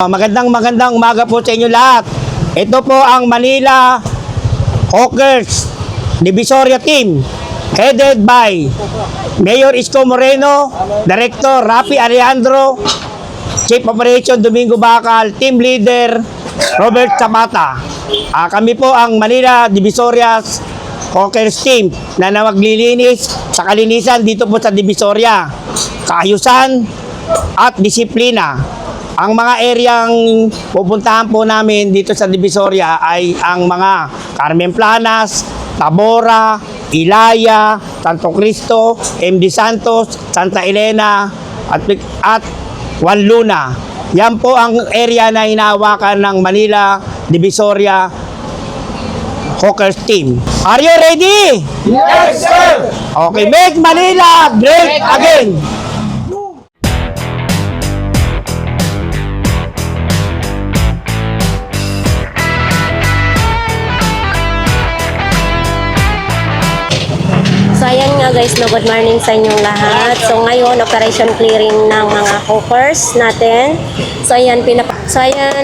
Magandang umaga po sa inyo lahat. Ito po ang Manila Hawkers Divisoria Team headed by Mayor Isko Moreno, Director Rafi Alejandro, Chief Operation Domingo Bacal, Team Leader Robert Zapata. Kami po ang Manila Divisoria Hawkers Team na maglilinis sa kalinisan dito po sa Divisoria, kaayusan at disiplina. Ang mga areang pupuntahan po namin dito sa Divisoria ay ang mga Carmen Planas, Tabora, Ilaya, Santo Cristo, MD Santos, Santa Elena at Juan Luna. Yan po ang area na hinahawakan ng Manila Divisoria Hawkers Team. Are you ready? Yes, sir! Okay, make Manila great again! So ayan nga guys, no, good morning sa inyong lahat. So ngayon, operation clearing ng mga hawkers natin. So ayan,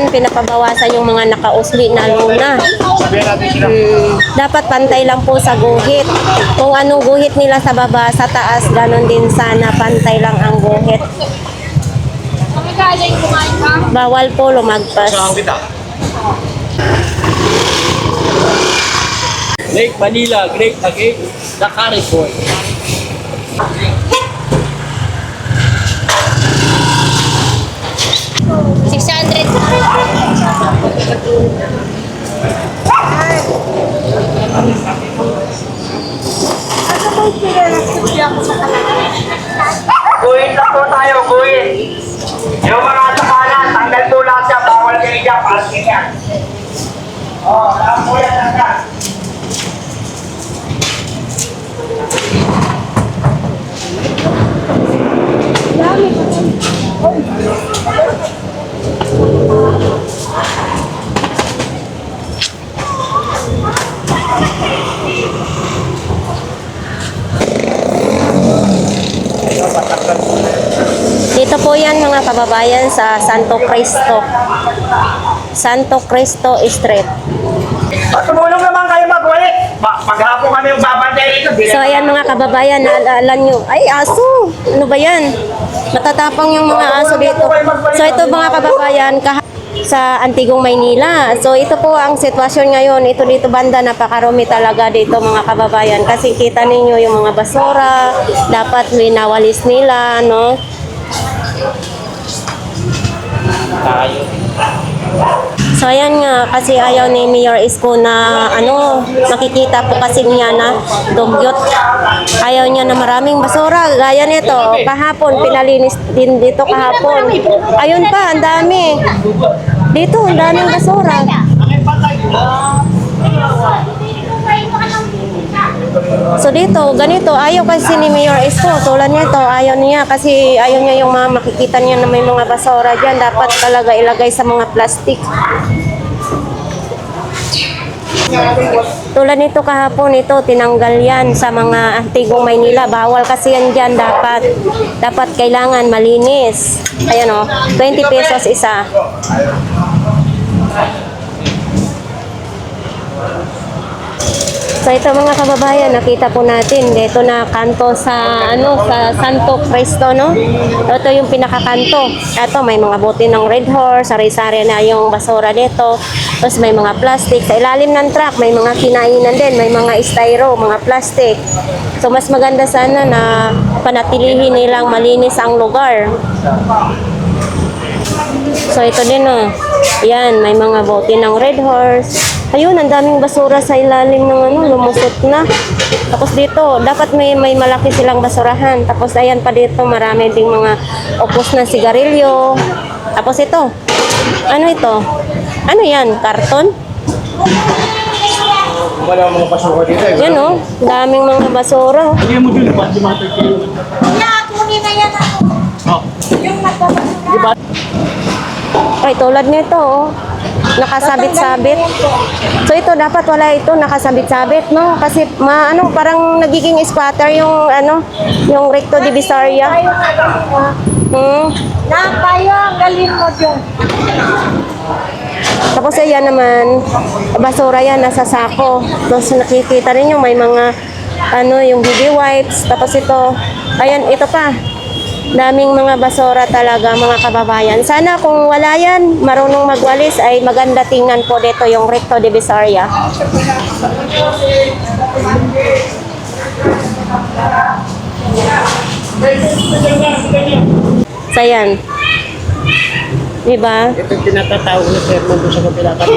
pinapabawasan yung mga nakausli na luna. Dapat pantay lang po sa guhit. Kung anong guhit nila sa baba, sa taas, ganun din sana, pantay lang ang guhit. Bawal po lumagpas. Lake Manila, great again, the current boy. Guhit na po tayo, guhit. Yung mga sakalan, tanggal po lahat siya, bawal kayo dyan, parking yan. Lahat po yan agad. Dito po yan mga kababayan sa Santo Cristo. Santo Cristo Street. Tumulong naman kayo mag-ulit. Maghapon kami yung babantay rito. So ayan mga kababayan, naalala nyo. Ay, aso! Ano ba yan? Matatapang yung mga aso dito. So ito mga kababayan, sa Antigong Maynila. So ito po ang sitwasyon ngayon. Ito dito banda, napakarumi talaga dito mga kababayan. Kasi kita ninyo yung mga basura, dapat winawalis nila, no? So ayan nga, kasi ayaw ni Mayor Isko na nakikita po kasi niya na dugyot. Ayaw niya na maraming basura. Gaya nito, kahapon, pinalinis din dito kahapon. Ayun pa, ang dami. Dito, ang daming basura. So dito, ganito, ayaw kasi ni Mayor Isko, tulad nito, ayaw niya kasi ayaw niya yung mga makikita niya na may mga basura dyan, dapat talaga ilagay sa mga plastic. Tulad nito kahapon, ito, tinanggal yan sa mga Antigong Maynila, bawal kasi yan dyan, dapat kailangan malinis. Ayan o, 20 pesos isa. So ito mga kababayan, nakita po natin dito na kanto sa sa Santo Cristo, no? Ito yung pinakakanto. Ito may mga bote ng Red Horse, sari-sari na yung basura dito. Tapos may mga plastic sa ilalim ng truck, may mga kinainan din, may mga styro, mga plastic. So mas maganda sana na panatilihin nilang malinis ang lugar. So ito din yan, may mga bote ng Red Horse. Ayun, ang daming basura sa ilalim ng lumusot na. Tapos dito, dapat may malaki silang basurahan. Tapos ayan pa dito, marami ding mga upos na sigarilyo. Tapos ito, ano ito? Ano yan? Karton? Wala mga basura dito. Yan daming mga basura. Hindi mo dito, pati mga tagkilo. Kunin na yan ako. Yung nagpapasura. Ay, tulad nito, nakasabit-sabit. So ito dapat wala ito nakasabit-sabit, no? Kasi parang nagiging squatter yung yung recto divisoria. Na kayo, ang galing mo dyan. Tapos ayan naman, basura yan, nasa sako. Tapos nakikita rin yung may mga, yung baby wipes. Tapos ito, ayan, ito pa. Daming mga basura talaga, mga kababayan. Sana kung wala yan, marunong magwalis, ay maganda tingnan po dito yung Recto Divisoria. So ayan. Diba? Ito yung tinatawag na chairman doon sa kabila kasi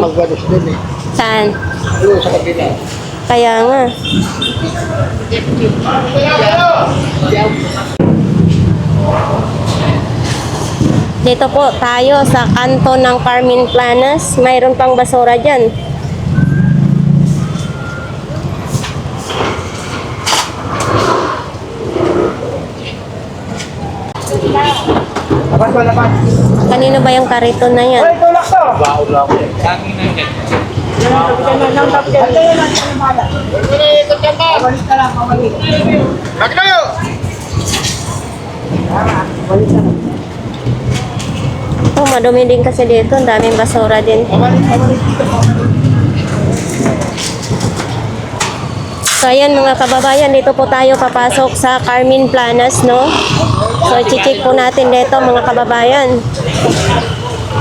magwalis din eh. Saan? Doon sa kabila. Kaya nga. Dito po tayo sa kanto ng Carmen Planas. Mayroon pang basura dyan. Kanino ba yung kariton na yan? Baon lang eh. Oh, madumi din kasi dito. Ang daming basura din. So, ayan mga kababayan, dito po tayo papasok sa Carmen Planas, no? So, i-check po natin dito mga kababayan.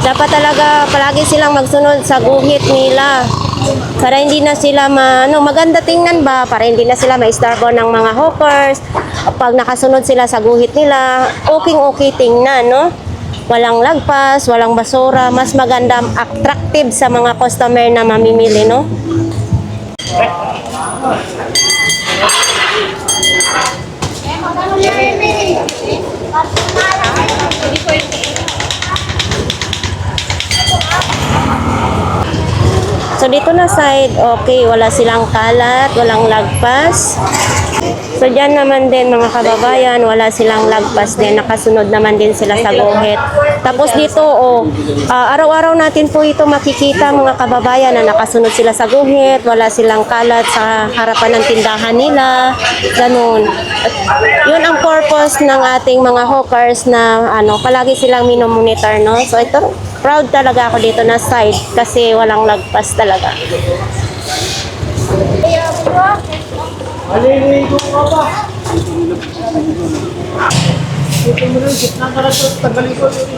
Dapat talaga palagi silang magsunod sa guhit nila. Para hindi na sila maganda tingnan ba? Para hindi na sila ma-starbo ng mga hawkers. Pag nakasunod sila sa guhit nila, okay tingnan, no? Walang lagpas, walang basura, mas maganda, attractive sa mga customer na mamimili, no? So dito na side, okay, wala silang kalat, walang lagpas. So dyan naman din mga kababayan, wala silang lagpas din, nakasunod naman din sila sa guhit. Tapos dito, araw-araw natin po ito makikita mga kababayan na nakasunod sila sa guhit, wala silang kalat sa harapan ng tindahan nila, ganun. At yun ang purpose ng ating mga hawkers na palagi silang minomonitor, no? So ito, proud talaga ako dito na side kasi walang lagpas talaga. Maliligo ka ba? Ito mo rin, gitna ka na ito, tagalin ko rin.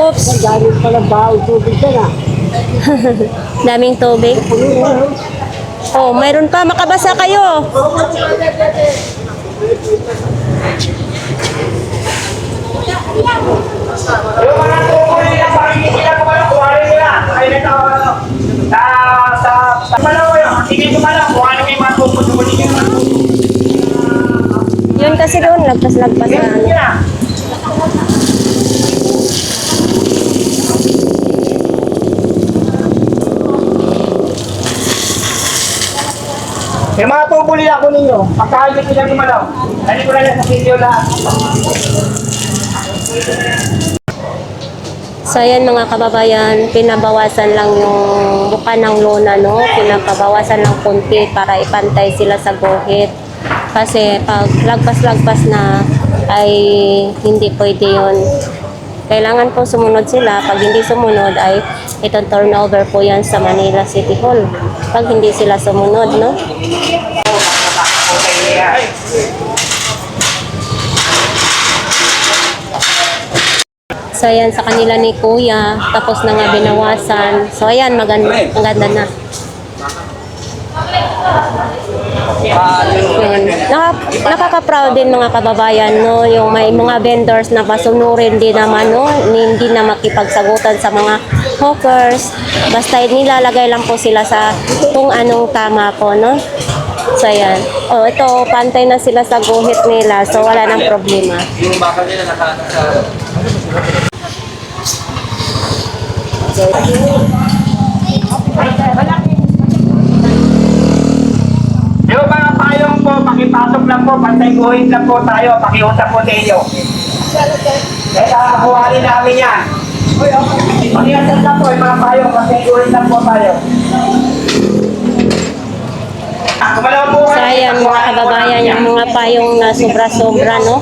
Oops! Galing pala baho, tubig ka na. Daming tubig. Oh, mayroon pa, makabasa kayo. Yung mga tungkol nila, bakit hindi sila kumalang nila? Ay, sa malaw yun, hindi kumalang, kuhanin kayo mga tungkol nila. Yun kasi doon, lagpas-lagpas na ano. Yung mga tungkol nila ako ninyo, pagkakalik nila kumalaw, dali ko na lang sa video lahat. So ayan mga kababayan, pinabawasan lang yung buka ng lona, no? Pinabawasan lang kunti para ipantay sila sa guhit. Kasi pag lagpas-lagpas na ay hindi pwede yun. Kailangan po sumunod sila. Pag hindi sumunod ay itong turnover po yan sa Manila City Hall. Pag hindi sila sumunod, no? So ayan sa kanila ni Kuya, tapos na nga binawasan. So ayan, maganda na. Yun. Nakaka-proud din mga kababayan, no? Yung may mga vendors na basunurin din naman, no? Hindi na makipagsagutan sa mga hawkers. Basta nilalagay lang po sila sa kung anong tama po, no? So ayan. Oh, ito, pantay na sila sa guhit nila. So wala nang problema. Yung bakal nila nakaano sa... Yung mga payong po, pakipasok lang po, pantay guhit lang po tayo, pakiusap po sa inyo. Kaya kuhanin namin yan. Pag-iasal na po, mga payo, kasi tuloy lang po tayo. So ayan mga kababayan, yung mga payong na sobra-sobra, no?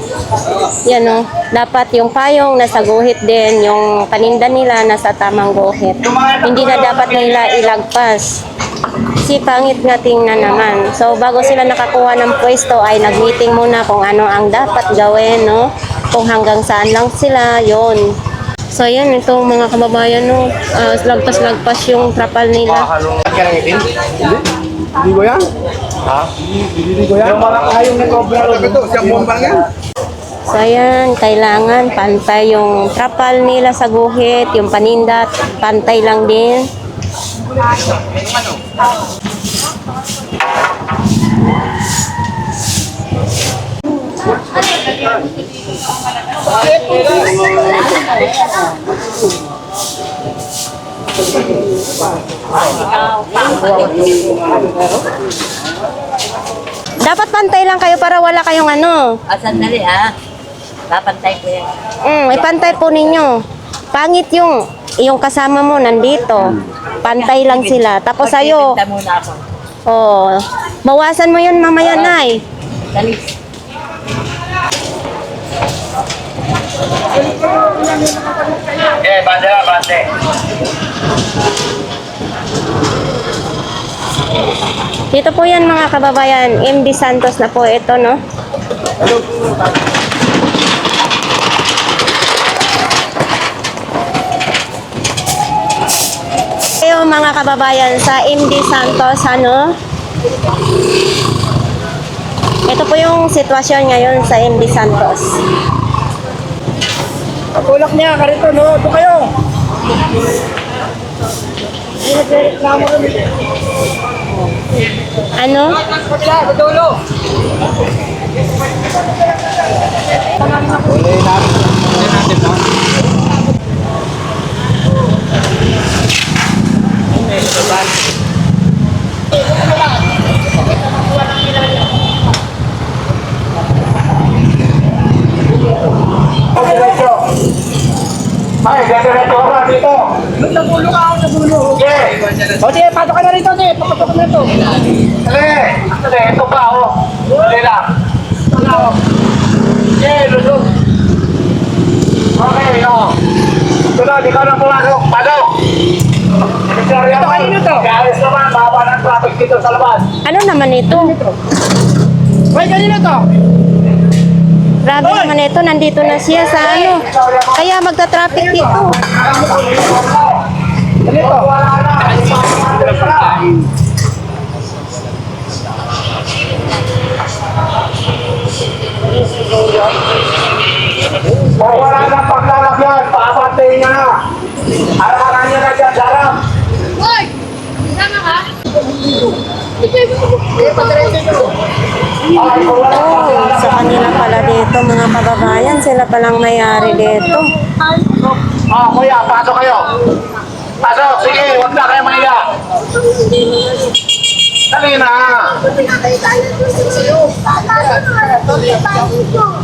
Yan, no? Dapat yung payong nasa guhit din, yung paninda nila nasa tamang guhit. Hindi na dapat nila ilagpas. Kasi pangit nga tingnan naman. So bago sila nakakuha ng pwesto ay nag-meeting muna kung ano ang dapat gawin, no? Kung hanggang saan lang sila, yon. So ayan, itong mga kababayan, no? Lagpas-lagpas yung trapal nila. Hindi ko yan. Ha? Hindi ko yan. Yung mga kayong nag-obra ito, siyang bomba yan. So ayan, kailangan pantay yung trapal nila sa guhit, yung paninda, pantay lang din. Dapat pantay lang kayo para wala kayong ano. Sandali ha. Papantay ko yan. Ipantay po ninyo. Pangit yung kasama mo nandito. Pantay lang sila. Tapos sa'yo, Magbibenta muna ako. oh, bawasan mo yun mamaya, Nay. Dali. Bante. Dito po yan mga kababayan. MD Santos na po ito, no? Ayo mga kababayan sa MD Santos, ano? Ito po yung sitwasyon ngayon sa MD Santos. Tulak niya, karito, no? Ito kayo. Ano? Sa dulo. Ay, gagawin ko ka dito. Nagulo ka ako, nagulo. Okay. O, sige, pasok ka na rito, sige. Pasok ka na rito. Dali, ito pa, oh. Dali lang. Okay, lusog. Okay, oh. Sunod, ikaw na pumasok. Pasok. Ito, kanino to? Kaalis naman, baba ng traffic dito sa labas. Ano naman ito? Hoy, kanino to? Grabe naman ito, nandito na siya sa ano. Kaya magta-traffic dito. Kanito? Kung wala na paglalagyan, papapayin niya na. Araw-araw niya na dyan, sarap. Hoy! Sama ka? Ay, kung wala Oh, sa kanila pala dito mga kababayan. Sila palang may-ari dito. Oh, kuya, pasok kayo. Pasok, sige, huwag na kayo mahiya. Dali na.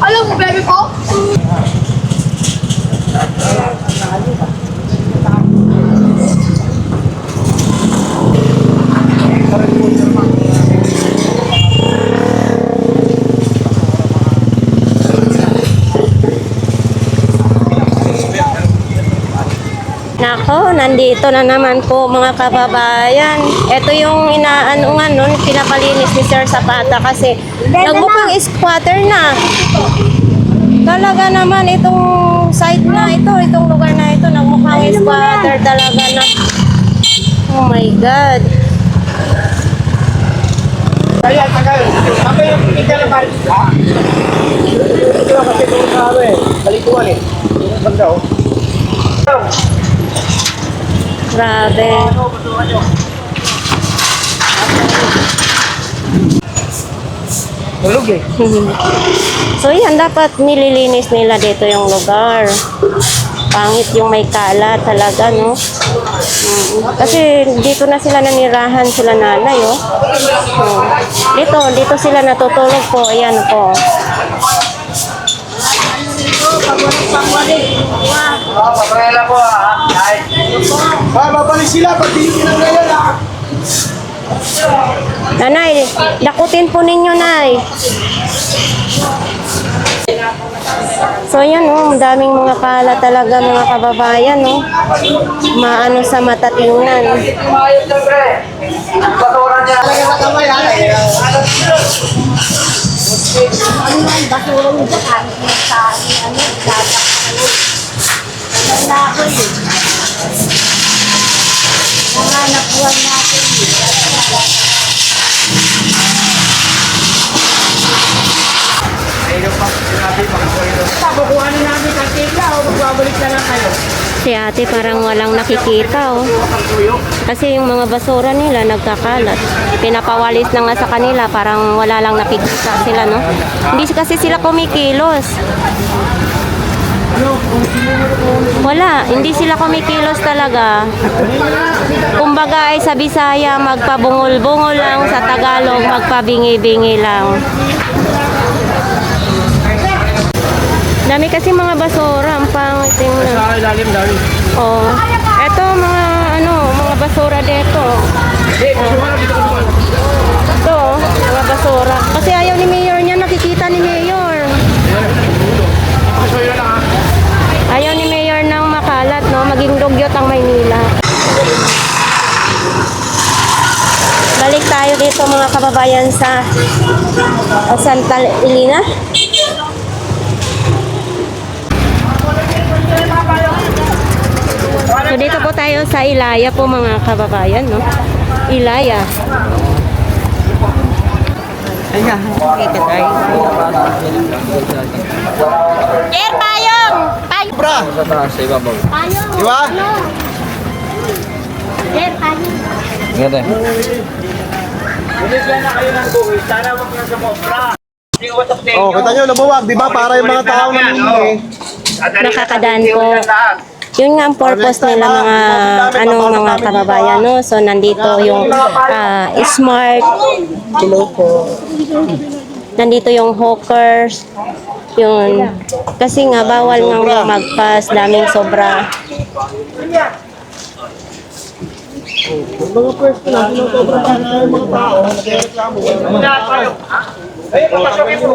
Alam mo, baby ko? Nako, nandito na naman po mga kababayan. Ito yung inaano nga nun, pinapalinis ni Sir Zapata kasi nagbukang squatter na. Talaga naman itong site na ito, itong lugar na ito, nagmukhang squatter talaga na. Oh my God. Kaya, tagal. Sabi yung pipigyan na balik. Ha? Ito lang kasi kung sabi. Balikuan eh. Banda oh. Grabe. Tulog eh. So yan, dapat nililinis nila dito yung lugar. Pangit yung may kalat talaga, no? Kasi dito na sila nanirahan, sila nanay, oh. Dito sila natutulog po. Ayan po. Paparela po Ay. Babalik sila pag hindi na ngayon Nanay, dakutin po ninyo, Nay. So yan ang daming mga pala talaga mga kababayan, no. Maano sa mata tingnan. Tumayos siyempre. Basura niya. Ano yung basura mo dyan? Sa ano, dadak. Ano na ako yun? Nanganap buwan natin yun. Kukuhanin namin ang tigla o magbabalik na lang kayo. Si ate parang walang nakikita, oh. Kasi yung mga basura nila nagkakalat. Pinapawalis na nga sa kanila, parang wala lang nakikita sila, no? Hindi kasi sila kumikilos. Wala, hindi sila kumikilos talaga. Kumbaga ay sa Bisaya, magpabungol-bungol lang, sa Tagalog, magpabingi-bingi lang. Dami kasi mga basura, ang pangit tingnan. Sa ilalim dami. Oh. Ito mga mga basura dito. Ito, mga basura. Kasi ayaw ni Mayor niya, nakikita ni Mayor. Ayaw ni Mayor ng makalat, no? Maging dugyot ang Maynila. Balik tayo dito mga kababayan sa Santa Elena. So dito po tayo sa Ilaya po mga kababayan, no? Ilaya. Ayan, kita tayo. Sir, payong! Payong! Bra! Payong! Di ba? Sir, payong! Binigyan na kayo ng buwis. Sana wag na sa mobra. Hindi uwasak sa inyo. Oh, kita nyo, nabuwag, di ba? Para yung mga tao na Nakakadaan po. Yun nga ang purpose nila mga kababayan, no? So nandito yung smart. Nandito yung hawkers. Yun. Kasi nga bawal nga magpas, daming sobra. mga first na, sinutobra pa na yung mga tao, nagreklamo. Ayun, papasokin mo.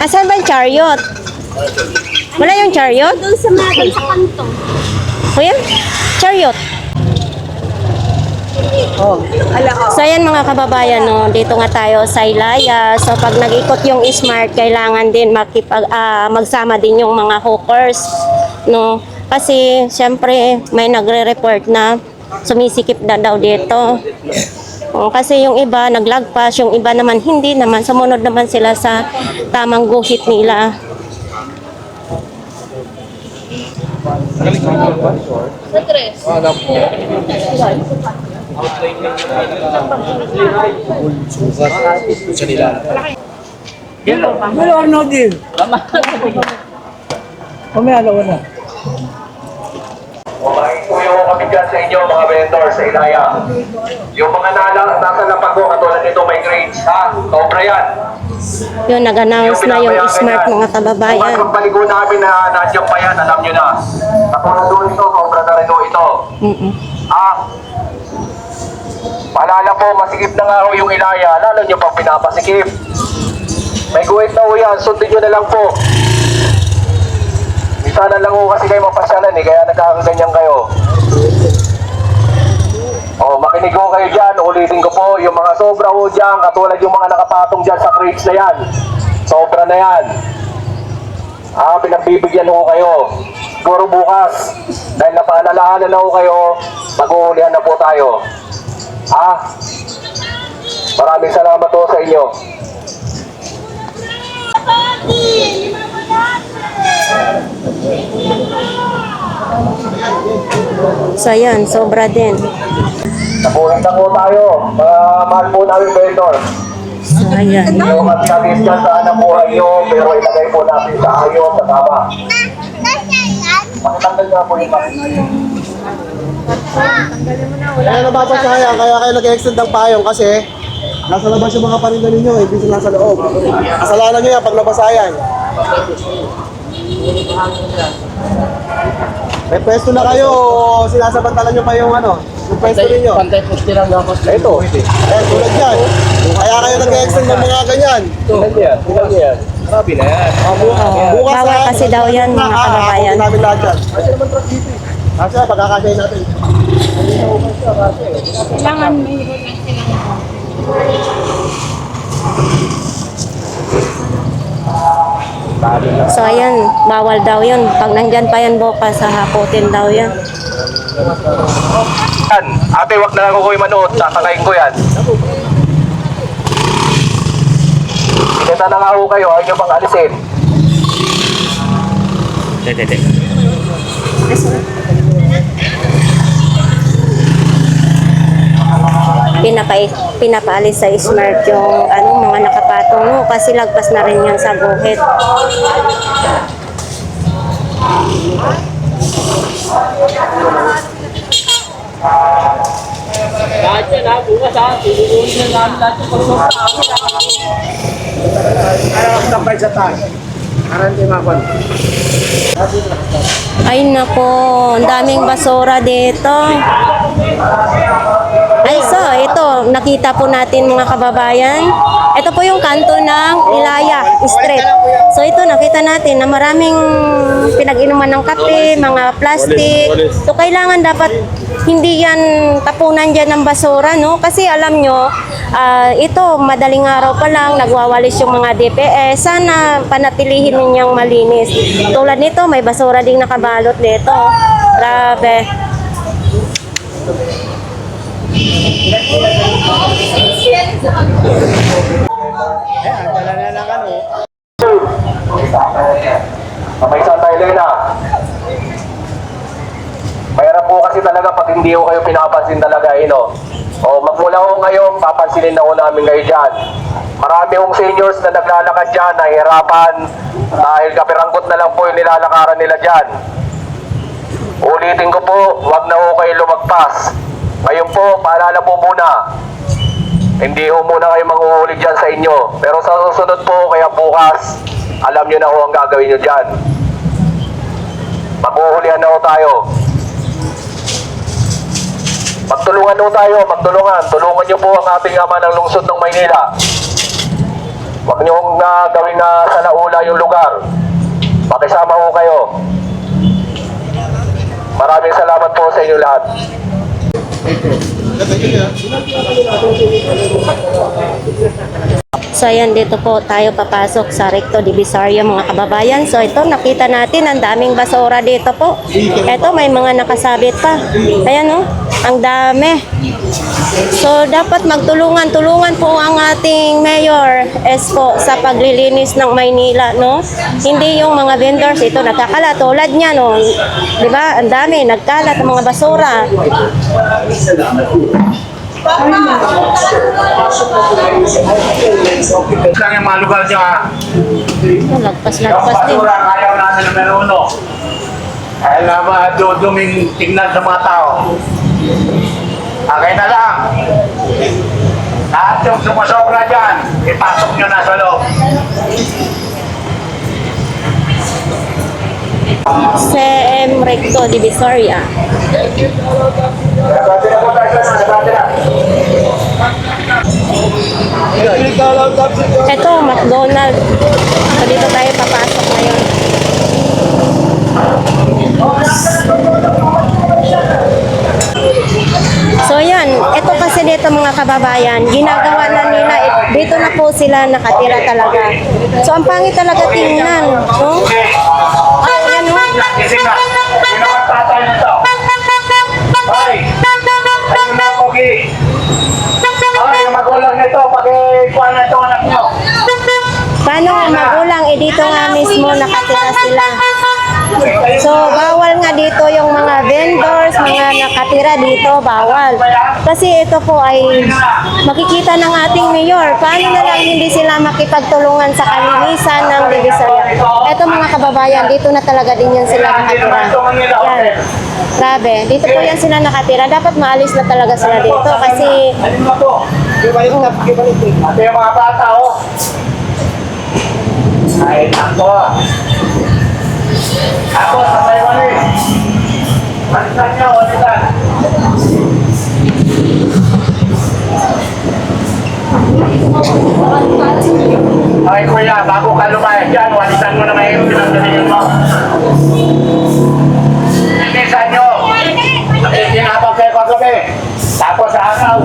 Asan ba yung chariot? Wala yung chariot? Doon sa kanto. Kuya? Chariot. So ayan mga kababayan, no, dito nga tayo sa Ilaya. So pag nag-ikot yung smart, kailangan din magsama din yung mga hawkers, no? Kasi siyempre may nagre-report na sumisikip na daw dito. Kasi yung iba naglagpas, yung iba naman hindi naman, sumunod naman sila sa tamang guhit nila. Pero ano din? Kumiyalaw na. Umakipuyo kami dyan sa inyo mga vendor sa Ilaya. Yung mga nasa lapago, katulad nito may grades, ha? Sobra yan. Yun, nag-announce na yung smart mga kababayan. Yung paligo namin na nandiyan pa yan, alam nyo na. Katulad doon ito, sobra na rin ito. Paalala po, masikip na nga ho yung Ilaya, lalo nyo pang pinapasikip. May guhit na ho yan, sundin nyo na lang po. Sana lang ho kasi kayo mapasyalan kaya nagkakaganyan kayo. Makinig ho kayo dyan, ulitin ko po, yung mga sobra ho dyan, katulad yung mga nakapatong dyan sa crates na yan. Sobra na yan. Pinagbibigyan ho kayo. Siguro bukas, dahil napaalalahanan na ho kayo, mag-uulihan na po tayo. Maraming salamat ho sa inyo. So yan, sobra din. Nabuhin na po tayo, mga mahal po namin vendor. So ayan. Yung magkabis dyan sa anang buhay nyo, pero ilagay po natin sa ayos, sa tama. Pakitanggal nga po yung Kaya nababasayan, kaya kayo nag-extend ng payong kasi nasa labas yung mga paninda ninyo, hindi sila nasa loob. Kasalanan nyo yan pag nabasayan. May pwesto na kayo o sinasabantalan nyo pa yung ano, yung pwesto ninyo? Pantay poste lang ako. Ito. Eh, tulad yan. Kaya kayo nag-extend ng mga ganyan. Ilan yan? Grabe na yan. Bukas Bawal ha, kasi daw yan, mga kababayan. namin lahat yan. Kasi naman truck dito eh. Kasi pagkakasyahin natin. Kailangan may So ayan, bawal daw yun. Pag nandyan pa yan bukas, hahakutin daw yan. Yan. Ate, wag na lang ako kayo manood. Tatakayin ko yan. Pinita na nga ako kayo. Ayaw nyo bang alisin? Pinapaalis sa smart yung mga nakapatong no, kasi lagpas na rin yan sa guhit. Lahat yan ha, bukas ha. Tinutuloy na namin lahat yung pagsusunod. Kaya ako tampay sa taas. Karante makon. Ay nako, ang daming basura dito. Ay so, ito, nakita po natin mga kababayan. Ito po yung kanto ng Ilaya Street. So ito, nakita natin na maraming pinag-inuman ng kape, mga plastic. So kailangan dapat hindi yan tapunan dyan ng basura, no? Kasi alam nyo, ito, madaling araw pa lang, nagwawalis yung mga DPS. Sana panatilihin ninyang malinis. Tulad nito, may basura ding nakabalot dito. Grabe. May Santa Elena. Mayroon po kasi talaga pag hindi ko kayo pinapansin talaga, O magmula ko ngayon, papansinin na ko namin kayo dyan. Marami hong seniors na naglalakad dyan, nahihirapan dahil kapirangkot na lang po yung nilalakaran nila dyan. Ulitin ko po, wag na ho kayo lumagpas. Ngayon po, paalala po muna. Hindi ho muna kayo manghuhuli dyan sa inyo. Pero sa susunod po, kaya bukas, alam nyo na ho ang gagawin nyo dyan. Maghuhulihan na ho tayo. Magtulungan ho tayo, magtulungan. Tulungan nyo po ang ating ama ng lungsod ng Maynila. Huwag nyo gawin na sa laula yung lugar. Makisama ho kayo. Maraming salamat po sa inyo lahat. So ayan, dito po tayo papasok sa Recto Divisoria mga kababayan. So ito, nakita natin ang daming basura dito po. Ito, may mga nakasabit pa. Ayan o, ang dami. So dapat magtulungan-tulungan po ang ating Mayor Esco sa paglilinis ng Maynila, no? Hindi yung mga vendors, ito nakakalat. Tulad niya, no? Diba? Ang dami, nagkalat ang mga basura. Lang yung mga lugar dyan ha. Lagpas-lagpas din. Basura, ayaw natin ng meron. Kaya naman duming tingnan sa mga tao. Okay na lang. Lahat yung sumusobra dyan, ipasok nyo na sa loob. CM Recto Divisoria. Nagkati na po tayo sa nagkati na. Ito, McDonald. So, dito tayo papasok ngayon. So, yan. Ito kasi dito mga kababayan, ginagawa na nila. Dito na po sila nakatira talaga. So, ang pangit talaga tingnan. No? Ayan, no? Gising na. Sino ang tatay nito? Ay! Ayun na, Pogi. Ay, yung magulang nito, pag-ikuan na ito anak nyo. Paano ang magulang? Dito nga mismo nakatira sila. So, bawal nga dito yung mga vendors, mga nakatira dito, bawal. Kasi ito po ay makikita ng ating mayor. Paano na lang hindi sila makipagtulungan sa kalinisan ng Divisoria? Ito mga kababayan, dito na talaga din yan sila nakatira. Yan. Grabe, dito po yan sila nakatira. Dapat maalis na talaga sila dito kasi Alin ba po? Ibalik na, ibalik. Ate yung mga bata, oh. Ay, ako. Ako, sabay mo rin. Balikan niyo, balikan. Okay, kuya, bago ka lumayas dyan, walisan mo na ngayon yung pinagdalihan mo. Bilisan nyo. Nakikinabang kayo kagabi. Tapos sa araw.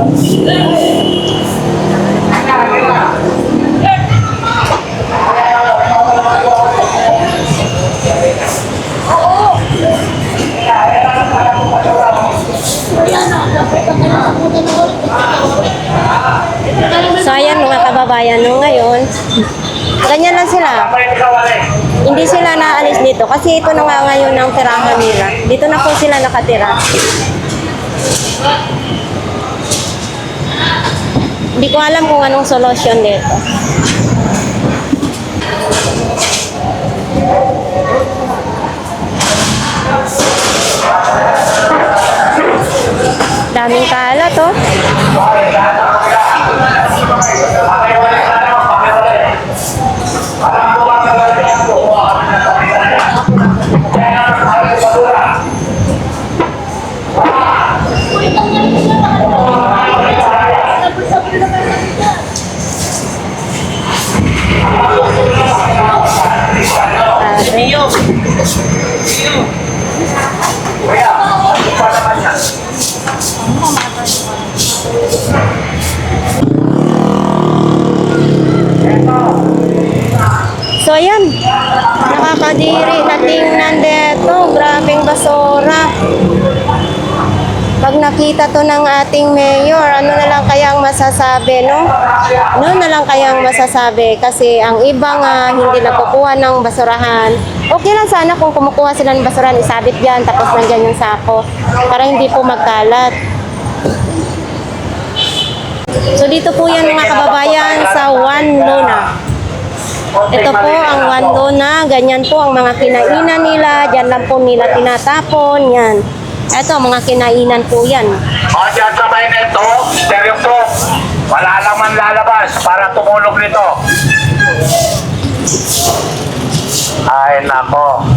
So ayan mga kababayan, no, ngayon, ganyan lang sila. Hindi sila naalis dito kasi ito na nga ngayon ang tirahan nila. Dito na po sila nakatira. Hindi ko alam kung anong solusyon dito. Daming kalat, oh. So ayan, nakakadiri na tingnan dito. Grabing basura. Pag nakita to ng ating mayor, ano na lang kayang masasabi, no? Ano na lang kayang masasabi? Kasi ang iba nga hindi nakukuha ng basurahan. Okay lang sana kung kumukuha sila ng basurahan, isabit dyan, tapos nandyan yung sako. Para hindi po magkalat. So dito po yan mga kababayan sa Juan Luna. Ito po ang Juan Luna, ganyan po ang mga kinainan nila, dyan lang po nila tinatapon, yan. Ito, mga kinainan po yan. O, dyan sa may neto, stereo po. Wala naman lalabas para tumulog nito. Ay, nako.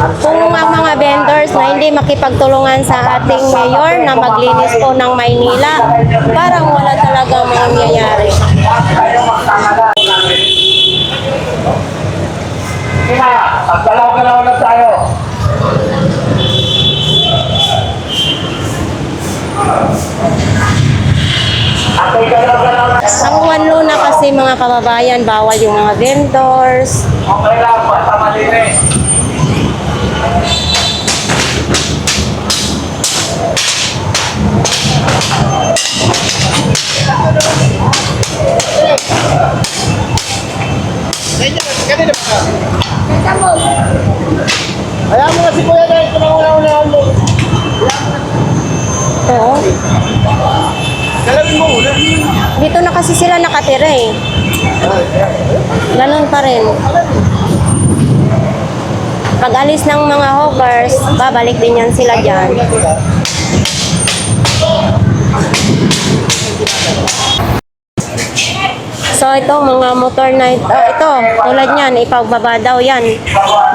Kung ang mga vendors na hindi makipagtulungan sa ating mayor na maglinis po ng Maynila, parang wala talagang mangyayari. Kaya, pagdalaw-galaw na tayo. Ang Juan Luna kasi mga kababayan, bawal yung mga vendors. Okay lang, basta malinis. Ayaw mo na si Kuya dahil pinangunaunaan mo. Oo. Galawin mo muna. Dito na kasi sila nakatira eh. Ganun pa rin. Pag alis ng mga hawkers, babalik din yan sila dyan. So ito mga motor na ito tulad niyan, ipagbaba daw yan.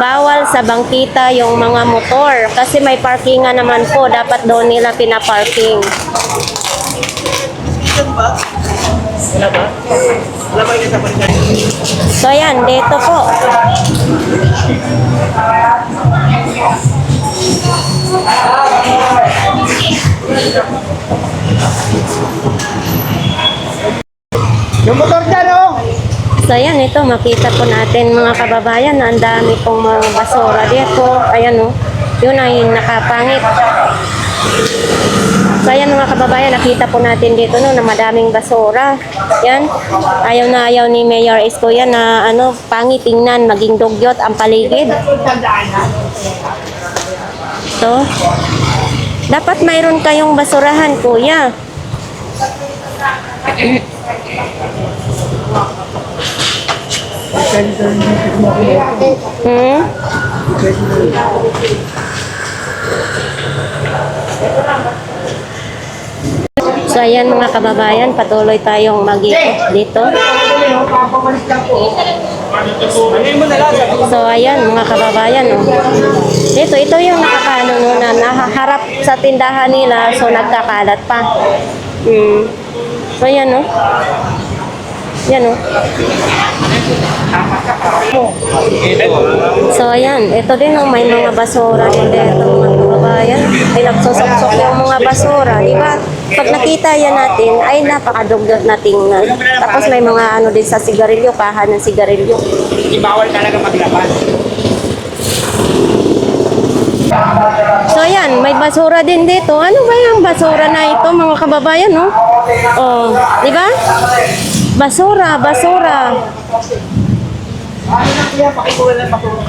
Bawal sa bangkita yung mga motor kasi may parkingan naman po, dapat doon nila pinaparking. So yan, dito po. Yung motor dyan, oh! So yan, ito makita po natin mga kababayan na ang dami pong mga basura dito. Ayan o, yun ay nakapangit. So ayan mga kababayan, nakita po natin dito no, na madaming basura. Yan. Ayaw na ayaw ni Mayor Isko yan na ano, pangit tingnan, maging dugyot ang paligid. So, dapat mayroon kayong basurahan, kuya. Hmm? So ayan mga kababayan, patuloy tayong mag-ikot dito. So ayan mga kababayan, oh. Ito yung nakakaano no, na nahaharap sa tindahan nila, so nagkakalat pa. So ayan, oh. Yan, oh. So ayan, ito din oh, may mga basura din dito mga kababayan. Ay nagsusok-sok yung mga basura, di ba? Pag nakita yan natin, ay napakadugyot na tingnan. Tapos may mga ano din sa sigarilyo, kahan ng sigarilyo. Hindi bawal talaga maglabas. So ayan, may basura din dito. Ano ba yung basura na ito mga kababayan, no? Oh, di ba? Basura, basura. Ano na kuya, pakikuha lang pakikuha.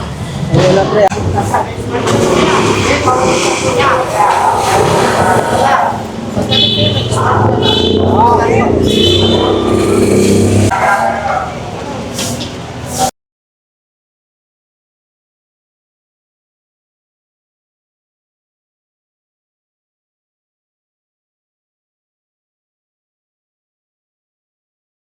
Wala pre.